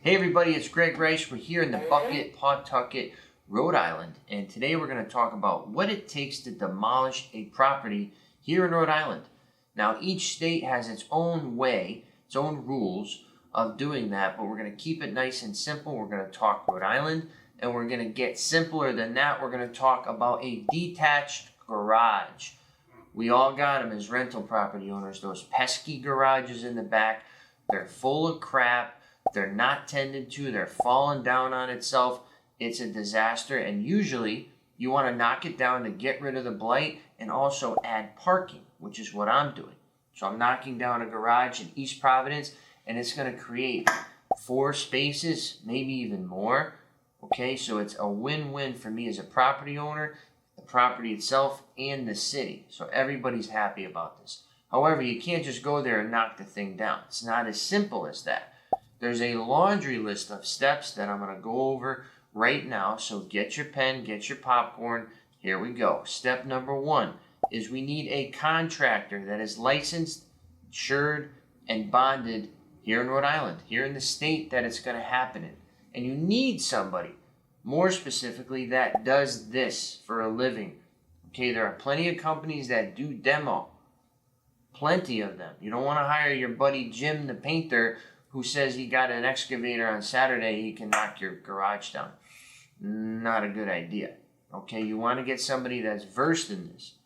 Hey everybody, it's Greg Rice. We're here in the Bucket, Pawtucket, Rhode Island, and today we're going to talk about what it takes to demolish a property here in Rhode Island. Now, each state has its own way, its own rules of doing that, but we're going to keep it nice and simple. We're going to talk Rhode Island, and we're going to get simpler than that. We're going to talk about a detached garage. We all got them as rental property owners, those pesky garages in the back. They're full of crap. They're not tended to. They're falling down on itself. It's a disaster, and usually you want to knock it down to get rid of the blight and also add parking, which is what I'm doing. So I'm knocking down a garage in East Providence, and it's going to create 4 spaces, maybe even more. Okay, so it's a win-win for me as a property owner, the property itself, and the city. So everybody's happy about this. However, you can't just go there and knock the thing down. It's not as simple as that. There's a laundry list of steps that I'm going to go over right now. So get your pen, get your popcorn. Here we go. Step number 1 is we need a contractor that is licensed, insured, and bonded here in Rhode Island, here in the state that it's going to happen in. And you need somebody, more specifically, that does this for a living. Okay, there are plenty of companies that do demo. Plenty of them. You don't want to hire your buddy Jim the painter who says he got an excavator on Saturday, he can knock your garage down. Not a good idea. Okay, you want to get somebody that's versed in this.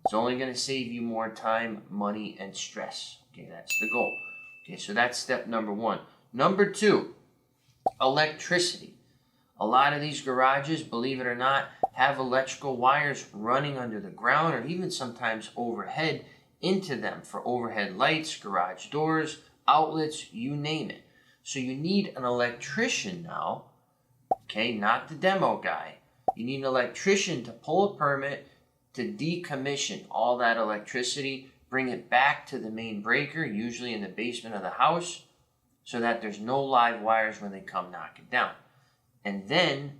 It's only going to save you more time, money, and stress. Okay, that's the goal. Okay, so that's step number 1. Number 2, electricity. A lot of these garages, believe it or not, have electrical wires running under the ground or even sometimes overhead into them for overhead lights, garage doors, outlets, you name it. So you need an electrician now, okay, not the demo guy. You need an electrician to pull a permit to decommission all that electricity, bring it back to the main breaker, usually in the basement of the house, so that there's no live wires when they come knock it down. And then,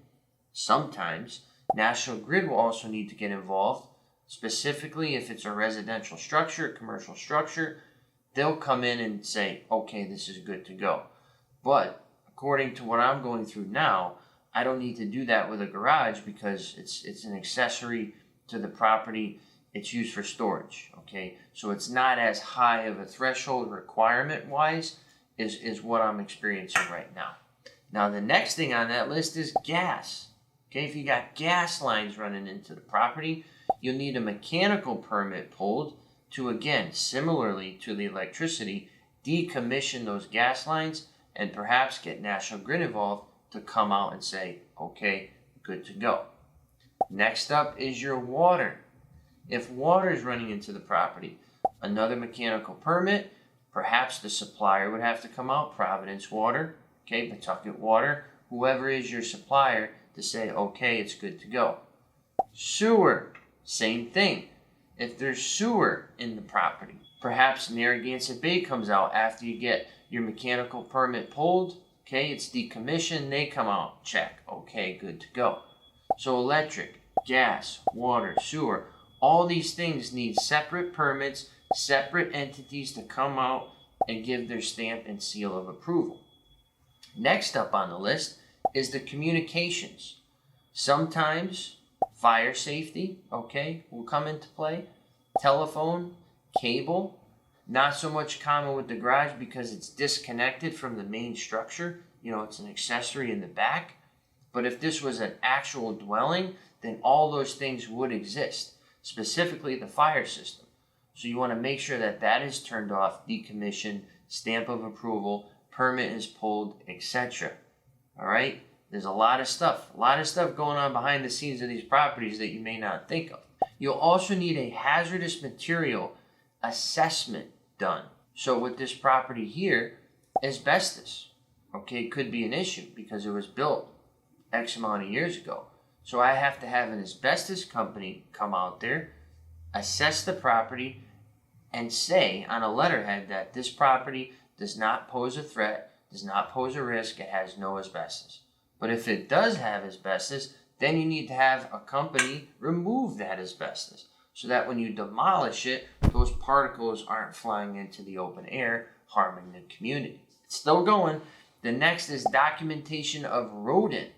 sometimes, National Grid will also need to get involved, specifically if it's a residential structure, commercial structure. They'll come in and say, okay, this is good to go. But according to what I'm going through now, I don't need to do that with a garage because it's an accessory to the property. It's used for storage, okay? So it's not as high of a threshold requirement-wise is what I'm experiencing right now. Now, the next thing on that list is gas. Okay, if you got gas lines running into the property, you'll need a mechanical permit pulled to, again, similarly to the electricity, decommission those gas lines and perhaps get National Grid involved to come out and say, okay, good to go. Next up is your water. If water is running into the property, another mechanical permit, perhaps the supplier would have to come out, Providence Water, okay, Pawtucket Water, whoever is your supplier, to say, okay, it's good to go. Sewer, same thing. If there's sewer in the property, perhaps Narragansett Bay comes out after you get your mechanical permit pulled. Okay, it's decommissioned. They come out, check. Okay, good to go. So electric, gas, water, sewer, all these things need separate permits, separate entities to come out and give their stamp and seal of approval. Next up on the list is the communications. Sometimes fire safety, okay, will come into play. Telephone, cable, not so much common with the garage because it's disconnected from the main structure. You know, it's an accessory in the back. But if this was an actual dwelling, then all those things would exist, specifically the fire system. So you want to make sure that that is turned off, decommissioned, stamp of approval, permit is pulled, etc. All right? There's a lot of stuff going on behind the scenes of these properties that you may not think of. You'll also need a hazardous material assessment done. So with this property here, asbestos, okay, could be an issue because it was built X amount of years ago. So I have to have an asbestos company come out there, assess the property, and say on a letterhead that this property does not pose a threat, does not pose a risk, it has no asbestos. But if it does have asbestos, then you need to have a company remove that asbestos so that when you demolish it, those particles aren't flying into the open air, harming the community. It's still going. The next is documentation of rodent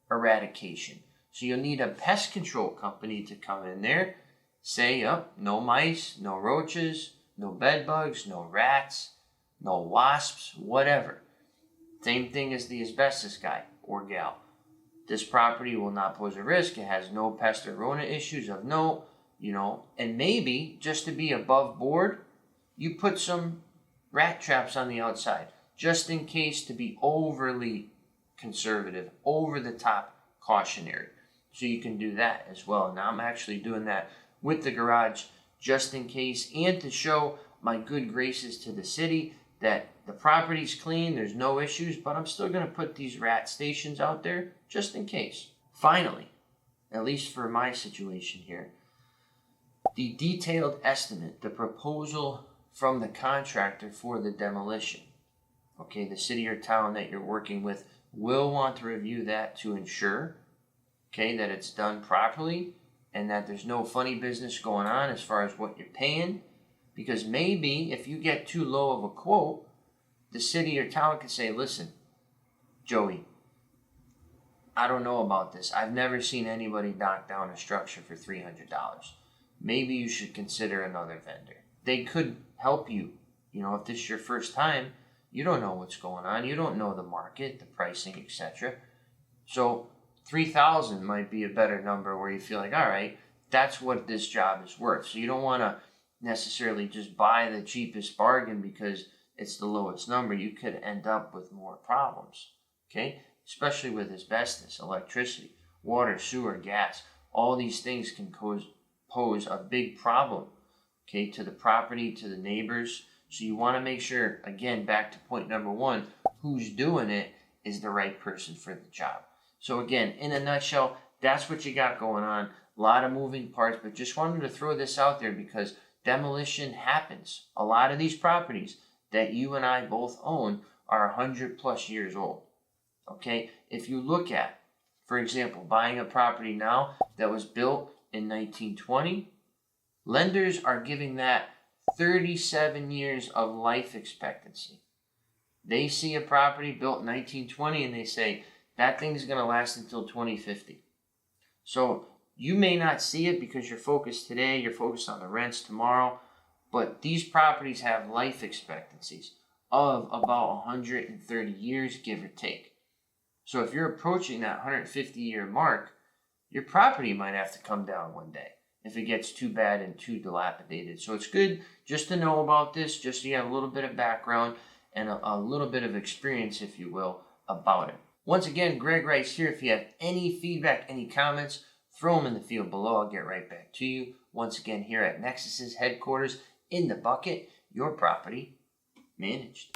eradication. So you'll need a pest control company to come in there, say, no mice, no roaches, no bed bugs, no rats, no wasps, whatever. Same thing as the asbestos guy or gal. This property will not pose a risk. It has no pest or rodent issues of note, and maybe just to be above board, you put some rat traps on the outside, just in case, to be overly conservative, over the top cautionary. So you can do that as well. Now I'm actually doing that with the garage just in case, and to show my good graces to the city that the property's clean, there's no issues, but I'm still going to put these rat stations out there just in case. Finally, at least for my situation here, the detailed estimate, the proposal from the contractor for the demolition. Okay, the city or town that you're working with will want to review that to ensure, that it's done properly and that there's no funny business going on as far as what you're paying. Because maybe if you get too low of a quote, the city or town can say, listen, Joey, I don't know about this. I've never seen anybody knock down a structure for $300. Maybe you should consider another vendor. They could help you. If this is your first time, you don't know what's going on. You don't know the market, the pricing, etc. So $3,000 might be a better number where you feel like, all right, that's what this job is worth. So you don't want to necessarily just buy the cheapest bargain because it's the lowest number. You could end up with more problems, especially with asbestos, electricity, water, sewer, gas. All these things can pose a big problem, to the property, to the neighbors. So you want to make sure, again, back to point number one, who's doing it is the right person for the job. So again, in a nutshell, that's what you got going on. A lot of moving parts, but just wanted to throw this out there because demolition happens. A lot of these properties that you and I both own are 100+ years old. If you look at, for example, buying a property now that was built in 1920, lenders are giving that 37 years of life expectancy. They see a property built in 1920 and they say, that thing's going to last until 2050. So you may not see it because you're focused today, you're focused on the rents tomorrow, but these properties have life expectancies of about 130 years, give or take. So if you're approaching that 150-year mark, your property might have to come down one day if it gets too bad and too dilapidated. So it's good just to know about this, just so you have a little bit of background and a little bit of experience, if you will, about it. Once again, Greg Rice here. If you have any feedback, any comments, throw them in the field below. I'll get right back to you. Once again, here at Nexus's headquarters in the bucket, your property managed.